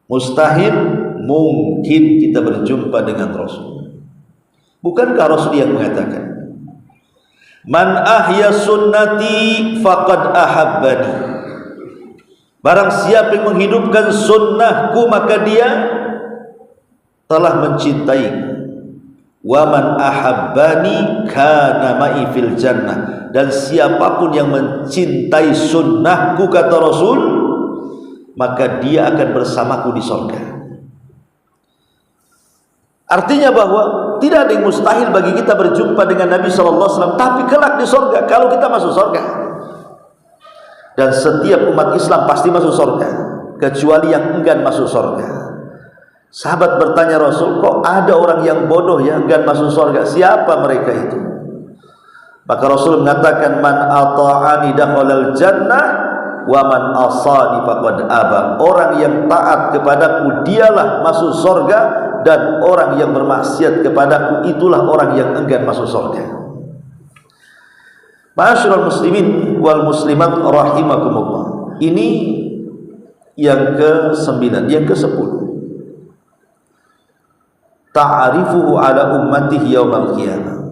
Mustahil mungkin kita berjumpa dengan Rasul. Bukankah Rasul yang mengatakan, man ahya sunnati faqad ahabbani, barang siapa yang menghidupkan sunnahku maka dia telah mencintaiku. Wa man ahabbani kana ma'i fil jannah, dan siapapun yang mencintai sunnahku kata Rasul, maka dia akan bersamaku di surga. Artinya bahwa tidak ada yang mustahil bagi kita berjumpa dengan Nabi SAW, tapi kelak di surga kalau kita masuk surga. Dan setiap umat Islam pasti masuk surga, kecuali yang enggan masuk surga. Sahabat bertanya Rasul, kok ada orang yang bodoh yang enggan masuk surga? Siapa mereka itu? Maka Rasul mengatakan, man ata'ani dakhalal jannah wa man asani faqad aba. Orang yang taat kepadaku dialah masuk surga, dan orang yang bermaksiat kepadaku itulah orang yang enggan masuk surga. Ma'asyiral muslimin wal muslimat rahimakumullah. Ini yang ke-9, yang ke-10. Ta'arifuhu ala ummatihi yaumal qiyamah.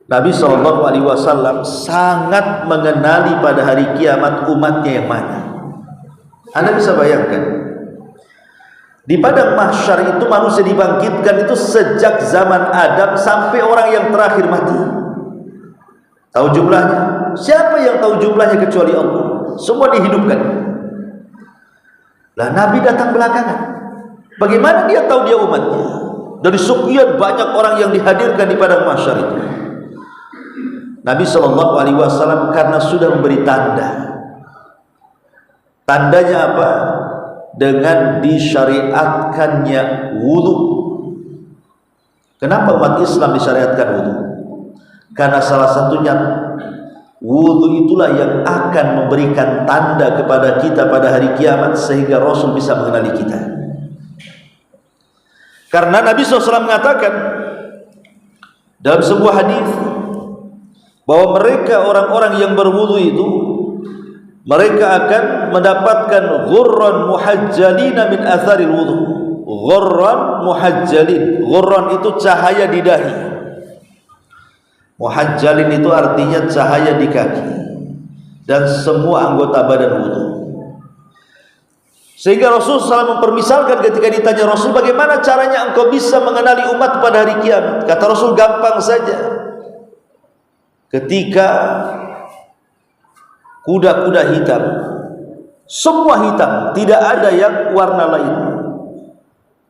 Nabi SAW sangat mengenali pada hari kiamat umatnya yang mana. Anda bisa bayangkan, di padang mahsyar itu manusia dibangkitkan itu sejak zaman Adam sampai orang yang terakhir mati. Tahu jumlahnya? Siapa yang tahu jumlahnya kecuali Allah? Semua dihidupkan. Lah Nabi datang belakangan. Bagaimana dia tahu dia umatnya? Dari sekian banyak orang yang dihadirkan di padang mahsyar itu. Nabi SAW karena sudah memberi tanda. Tandanya apa? Dengan disyariatkannya wudu. Kenapa umat Islam disyariatkan wudu? Karena salah satunya wudu itulah yang akan memberikan tanda kepada kita pada hari kiamat sehingga Rasul bisa mengenali kita. Karena Nabi SAW mengatakan dalam sebuah hadis bahwa mereka orang-orang yang berwudu itu mereka akan mendapatkan ghurran muhajjalina min atharil wudu. Ghurran muhajjalin. Ghurran itu cahaya di dahi. Muhajjalin itu artinya cahaya di kaki dan semua anggota badan wudu. Sehingga Rasulullah SAW mempermisalkan ketika ditanya Rasul, bagaimana caranya engkau bisa mengenali umat pada hari kiamat? Kata Rasul, gampang saja. Ketika kuda-kuda hitam, semua hitam, tidak ada yang warna lain.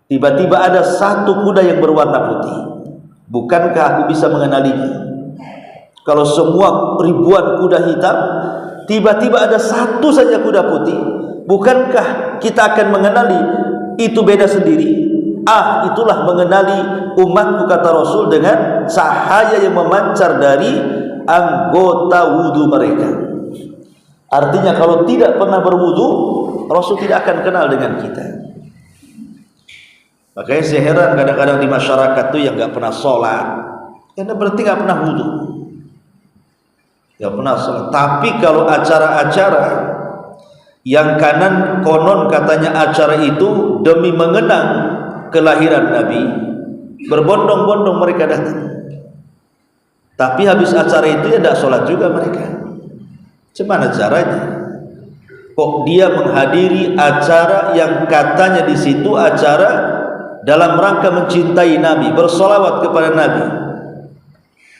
Tiba-tiba ada satu kuda yang berwarna putih. Bukankah aku bisa mengenalinya? Kalau semua ribuan kuda hitam, tiba-tiba ada satu saja kuda putih, bukankah kita akan mengenali itu beda sendiri? itulah mengenali umatku, kata Rasul, dengan cahaya yang memancar dari anggota wudu mereka. Artinya kalau tidak pernah berwudu, Rasul tidak akan kenal dengan kita. Makanya saya heran kadang-kadang di masyarakat tuh yang nggak pernah sholat, karena berarti nggak pernah wudu, nggak pernah sholat. Tapi kalau acara-acara yang konon katanya acara itu demi mengenang kelahiran Nabi, berbondong-bondong mereka datang. Tapi habis acara itu ya tidak sholat juga mereka. Gimana caranya? Kok dia menghadiri acara yang katanya di situ acara dalam rangka mencintai Nabi, bersolawat kepada Nabi.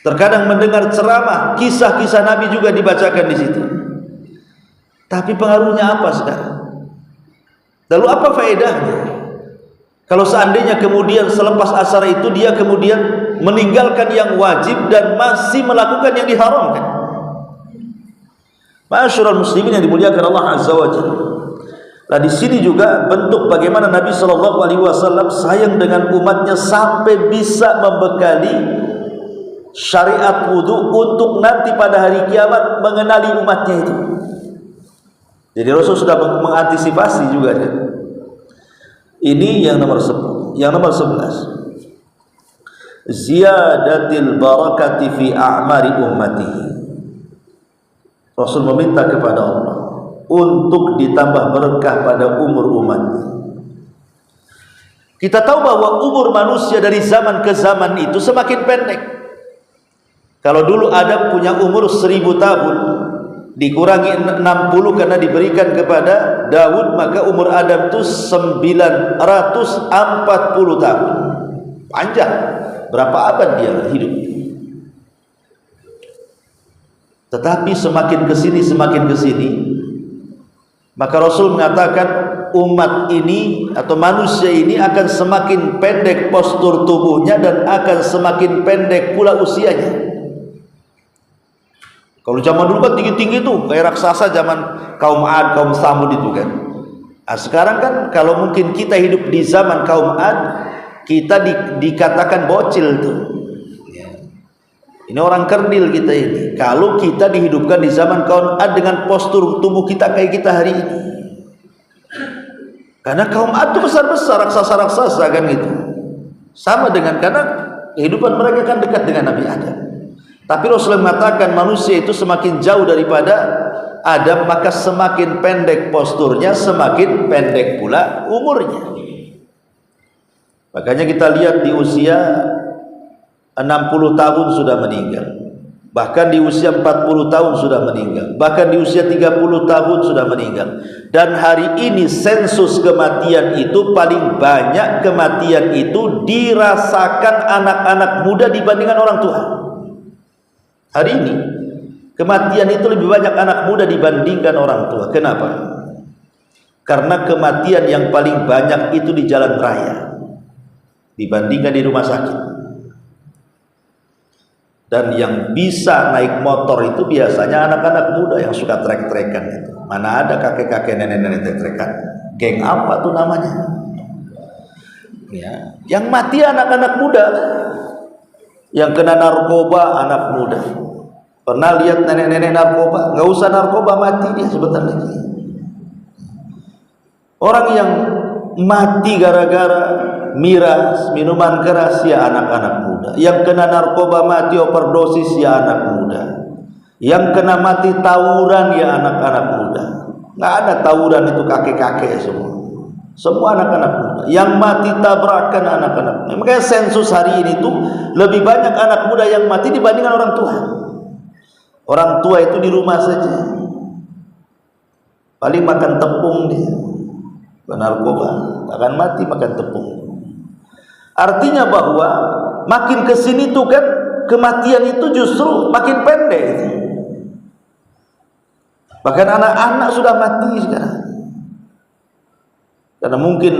Terkadang mendengar ceramah, kisah-kisah Nabi juga dibacakan di situ. Tapi pengaruhnya apa sekarang? Lalu apa faedahnya? Kalau seandainya kemudian selepas acara itu dia kemudian meninggalkan yang wajib dan masih melakukan yang diharamkan. Ma'asyiral muslimin yang dimuliakan Allah Azza wa Jalla. Nah, di sini juga bentuk bagaimana Nabi Shallallahu Alaihi Wasallam sayang dengan umatnya sampai bisa membekali syariat wudu untuk nanti pada hari kiamat mengenali umatnya itu. Jadi Rasul sudah mengantisipasi juga kan? Ini yang nomor 10. Yang nomor 11, ziyadatil barakati fi a'mari ummatihi. Rasul meminta kepada Allah untuk ditambah berkah pada umur umatnya. Kita tahu bahwa umur manusia dari zaman ke zaman itu semakin pendek. Kalau dulu Adam punya umur 1000 tahun, dikurangi 60 karena diberikan kepada Daud, maka umur Adam itu 940 tahun. Panjang. Berapa abad dia hidup? Tetapi semakin kesini maka Rasul mengatakan umat ini atau manusia ini akan semakin pendek postur tubuhnya dan akan semakin pendek pula usianya. Kalau zaman dulu kan tinggi-tinggi tuh, kayak raksasa zaman kaum Ad, kaum Samud itu kan. Nah, sekarang kan kalau mungkin kita hidup di zaman kaum Ad, kita dikatakan bocil tuh. Ini orang kerdil kita ini. Kalau kita dihidupkan di zaman kaum Ad dengan postur tubuh kita kayak kita hari ini. Karena kaum Ad itu besar-besar, raksasa-raksasa kan gitu. Sama dengan karena kehidupan mereka kan dekat dengan Nabi Adam. Tapi Rasulullah mengatakan manusia itu semakin jauh daripada Adam, maka semakin pendek posturnya, semakin pendek pula umurnya. Makanya kita lihat di usia 60 tahun sudah meninggal, bahkan di usia 40 tahun sudah meninggal, bahkan di usia 30 tahun sudah meninggal. Dan hari ini sensus kematian itu paling banyak kematian itu dirasakan anak-anak muda dibandingkan orang tua. Hari ini kematian itu lebih banyak anak muda dibandingkan orang tua. Kenapa? Karena kematian yang paling banyak itu di jalan raya dibandingkan di rumah sakit. Dan yang bisa naik motor itu biasanya anak-anak muda yang suka trek-trekan itu. Mana ada kakek-kakek nenek-nenek trek-trekan? Geng apa tuh namanya? Ya, yang mati anak-anak muda. Yang kena narkoba anak muda. Pernah lihat nenek-nenek narkoba? Nggak usah narkoba, mati dia sebentar lagi. Orang yang mati gara-gara miras, minuman keras, ya anak-anak muda. Yang kena narkoba mati overdosis, ya anak muda. Yang kena mati tawuran, ya anak-anak muda. Nggak ada tawuran itu kakek-kakek semua. Semua anak-anak muda. Yang mati tabrakan anak-anak muda. Makanya sensus hari ini tuh lebih banyak anak muda yang mati dibandingkan orang tua. Orang tua itu di rumah saja, paling makan tepung dia, narkoba, akan mati makan tepung. Artinya bahwa makin kesini tuh kan kematian itu justru makin pendek. Bahkan anak-anak sudah mati sekarang, karena mungkin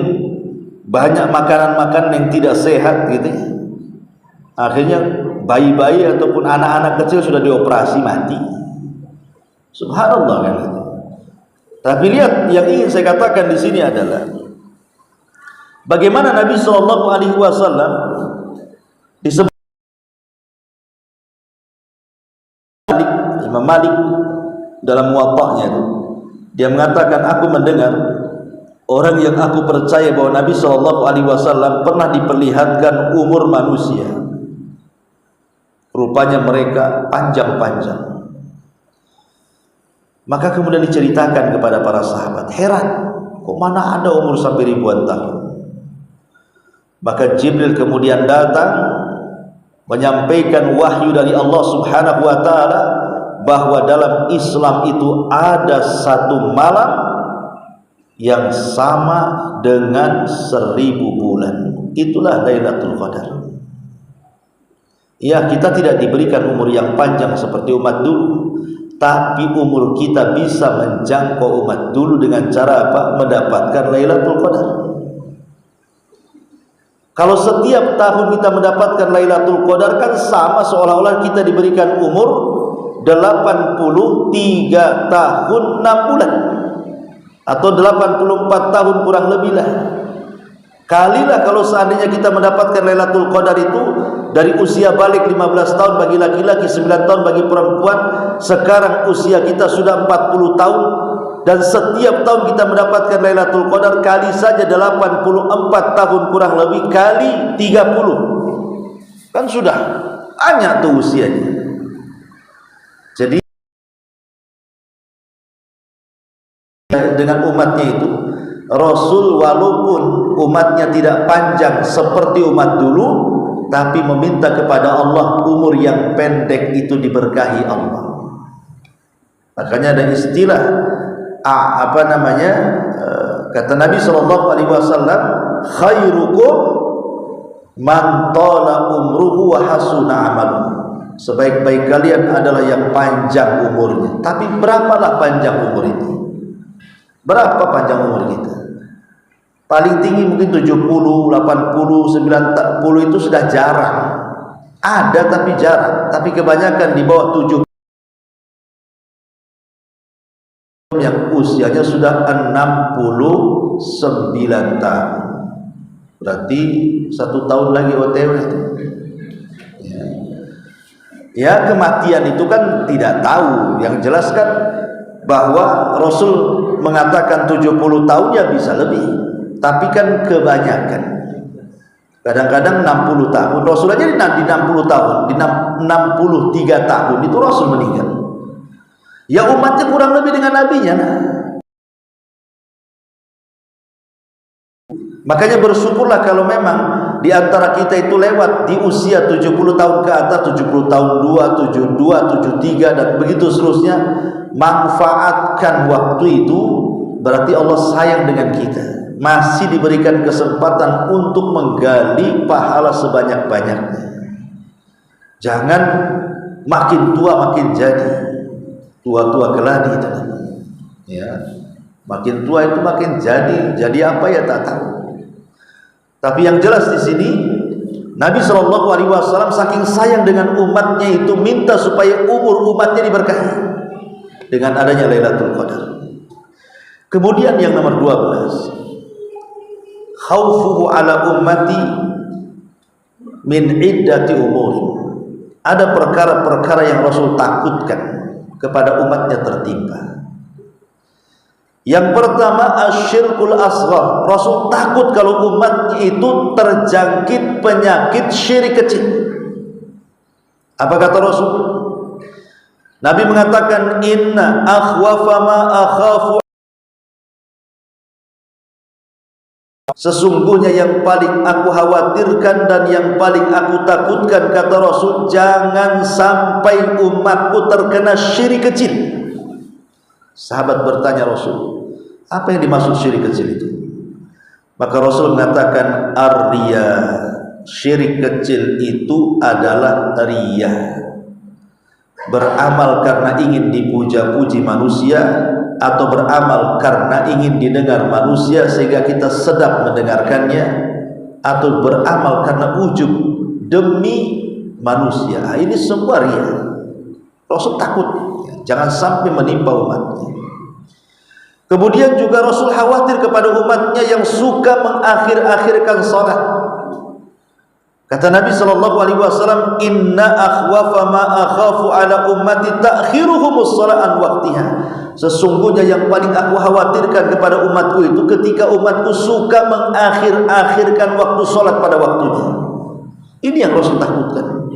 banyak makanan-makanan yang tidak sehat gitu. Akhirnya bayi-bayi ataupun anak-anak kecil sudah dioperasi mati. Subhanallah kan itu. Tapi lihat, yang ingin saya katakan di sini adalah Bagaimana Nabi Shallallahu Alaihi Wasallam disebut Imam Malik dalam muwatta'nya itu, dia mengatakan, aku mendengar orang yang aku percaya bahwa Nabi Shallallahu Alaihi Wasallam pernah diperlihatkan umur manusia, rupanya mereka panjang-panjang. Maka kemudian diceritakan kepada para sahabat, heran, kok mana ada umur sampai ribuan tahun. Maka Jibril kemudian datang menyampaikan wahyu dari Allah Subhanahu wa taala bahwa dalam Islam itu ada satu malam yang sama dengan 1000 bulan. Itulah Lailatul Qadar. Ya, kita tidak diberikan umur yang panjang seperti umat dulu, tapi umur kita bisa menjangkau umat dulu dengan cara apa? Mendapatkan Lailatul Qadar. Kalau setiap tahun kita mendapatkan Lailatul Qadar, kan sama seolah-olah kita diberikan umur 83 tahun 6 bulan atau 84 tahun kurang lebih lah. Kalilah kalau seandainya kita mendapatkan Lailatul Qadar itu dari usia balik 15 tahun bagi laki-laki, 9 tahun bagi perempuan. Sekarang usia kita sudah 40 tahun, dan setiap tahun kita mendapatkan Lailatul Qadar kali saja 84 tahun kurang lebih kali 30. Kan sudah banyak tuh usianya. Jadi dengan umatnya itu, Rasul walaupun umatnya tidak panjang seperti umat dulu, tapi meminta kepada Allah umur yang pendek itu diberkahi Allah. Makanya ada istilah kata Nabi SAW, khairukum man tala umruhu wa hasuna amaluhu. Sebaik-baik kalian adalah yang panjang umurnya. Tapi berapalah panjang umur itu? Berapa panjang umur kita? Paling tinggi mungkin 70, 80, 90 itu sudah jarang. Ada tapi jarang. Tapi kebanyakan di bawah 70 yang usianya sudah 69 tahun. Berarti 1 tahun lagi OTW. Ya, kematian itu kan tidak tahu. Yang jelas kan bahwa Rasul mengatakan 70 tahun, ya bisa lebih. Tapi kan kebanyakan kadang-kadang 60 tahun. Rasul aja di 60 tahun, di 63 tahun itu Rasul meninggal. Ya, umatnya kurang lebih dengan nabinya. Makanya bersyukurlah kalau memang di antara kita itu lewat di usia 70 tahun ke atas, 70 tahun 2, 72, 73 dan begitu seterusnya. Manfaatkan waktu itu, berarti Allah sayang dengan kita. Masih diberikan kesempatan untuk menggali pahala sebanyak-banyaknya. Jangan makin tua makin jadi. Tua-tua keladi itu. Ya. Makin tua itu makin jadi apa ya tak tahu. Tapi yang jelas di sini Nabi Shallallahu Alaihi Wasallam saking sayang dengan umatnya itu minta supaya umur umatnya diberkahi dengan adanya Lailatul Qadar. Kemudian yang nomor 12, khaufuhu ala ummati min iddati umuri. Ada perkara-perkara yang Rasul takutkan kepada umatnya tertimpa. Yang pertama, asyirkul asghar. Rasul takut kalau umatnya itu terjangkit penyakit syirik kecil. Apa kata Rasul? Nabi mengatakan, inna akhwafa ma akhafu, sesungguhnya yang paling aku khawatirkan dan yang paling aku takutkan, kata Rasul, jangan sampai umatku terkena syirik kecil. Sahabat bertanya Rasul, apa yang dimaksud syirik kecil itu? Maka Rasul mengatakan, ar-riya, syirik kecil itu adalah riya, beramal karena ingin dipuja-puji manusia, atau beramal karena ingin didengar manusia sehingga kita sedap mendengarkannya, atau beramal karena ujub demi manusia. Ini semua riya. Rasul takut jangan sampai menimpa umatnya. Kemudian juga Rasul khawatir kepada umatnya yang suka mengakhir-akhirkan salat. Kata Nabi SAW, inna akhwafa ma akhafu ala ummati ta'khiruhumus salat an waqtiha. Sesungguhnya yang paling aku khawatirkan kepada umatku itu ketika umatku suka mengakhir-akhirkan waktu salat pada waktunya. Ini yang Rasul takutkan.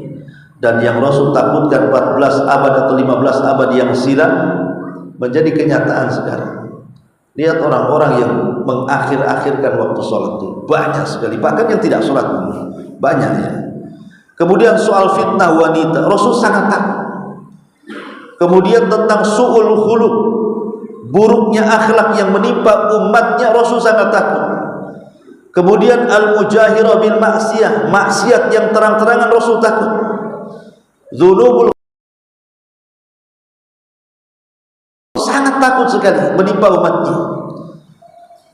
Dan yang Rasul takutkan 14 abad atau 15 abad yang silam menjadi kenyataan sekarang. Lihat orang-orang yang mengakhir-akhirkan waktu sholat itu banyak sekali, bahkan yang tidak sholat banyak ya. Kemudian soal fitnah wanita, Rasul sangat takut. Kemudian tentang su'ul khuluq, buruknya akhlak yang menimpa umatnya, Rasul sangat takut. Kemudian al-mujahirah bil maksiyah, maksiat yang terang-terangan Rasul takut. Dzunubul, sangat takut sekali menimpa umatnya.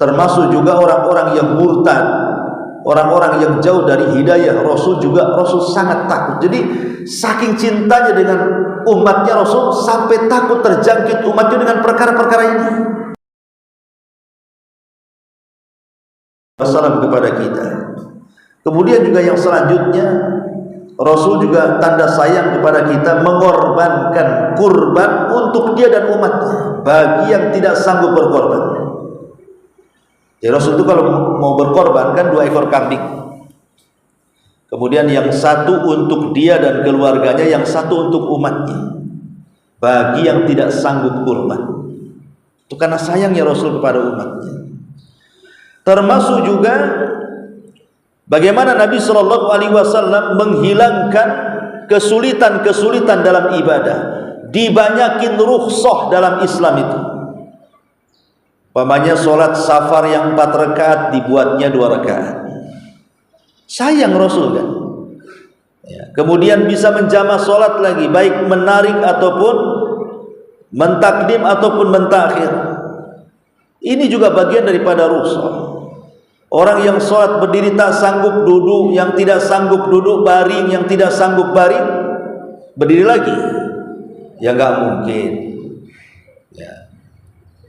Termasuk juga orang-orang yang murtad, orang-orang yang jauh dari hidayah, Rasul sangat takut. Jadi saking cintanya dengan umatnya, Rasul sampai takut terjangkit umatnya dengan perkara-perkara ini. Wassalam kepada kita. Kemudian juga yang selanjutnya, Rasul juga tanda sayang kepada kita mengorbankan kurban untuk dia dan umatnya bagi yang tidak sanggup berkorban. Jadi Rasul itu kalau mau berkorban kan 2 ekor kambing. Kemudian yang satu untuk dia dan keluarganya, yang satu untuk umatnya. Bagi yang tidak sanggup kurban. Itu karena sayangnya Rasul kepada umatnya. Termasuk juga bagaimana Nabi SAW menghilangkan kesulitan-kesulitan dalam ibadah, dibanyakin rukhsah dalam Islam itu. Umpamanya sholat safar yang 4 rakaat dibuatnya 2 rakaat. Sayang Rasul kan. Ya. Kemudian bisa menjamah sholat lagi, baik menarik ataupun mentakdim ataupun mentakhir. Ini juga bagian daripada rukhsah. Orang yang sholat berdiri tak sanggup duduk, yang tidak sanggup duduk baring, yang tidak sanggup baring berdiri lagi, ya nggak mungkin.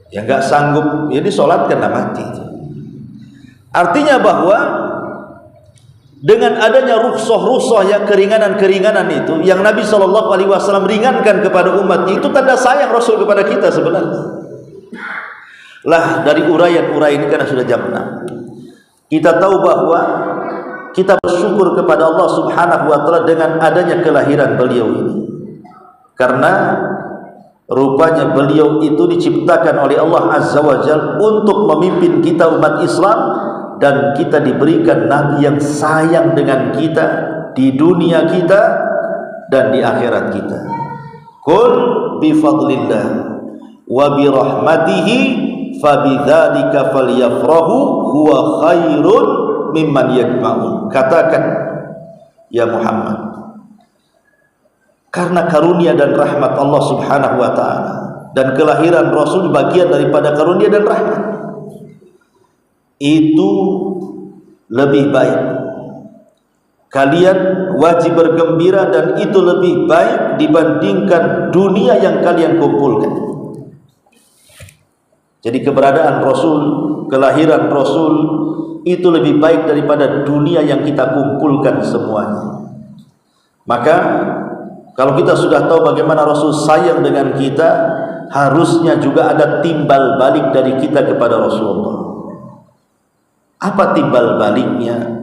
Ya nggak sanggup, jadi sholat kena mati. Artinya bahwa dengan adanya rukhsah ya, keringanan-keringanan itu yang Nabi SAW ringankan kepada umatnya, itu tanda sayang Rasul kepada kita sebenarnya. Lah dari uraian-uraian ini karena sudah jam 6. Kita tahu bahwa kita bersyukur kepada Allah Subhanahu wa taala dengan adanya kelahiran beliau ini. Karena rupanya beliau itu diciptakan oleh Allah Azza wa Jalla untuk memimpin kita umat Islam, dan kita diberikan nabi yang sayang dengan kita di dunia kita dan di akhirat kita. Qul bi fadlillah wa bi rahmatihi fabidzalika falyafrahu huwa khairun mimman yajma'un. Katakan ya Muhammad, karena karunia dan rahmat Allah Subhanahu wa taala, dan kelahiran Rasul bagian daripada karunia dan rahmat, itu lebih baik. Kalian wajib bergembira dan itu lebih baik dibandingkan dunia yang kalian kumpulkan. Jadi keberadaan Rasul, kelahiran Rasul itu lebih baik daripada dunia yang kita kumpulkan semuanya. Maka kalau kita sudah tahu bagaimana Rasul sayang dengan kita, harusnya juga ada timbal balik dari kita kepada Rasulullah. Apa timbal baliknya?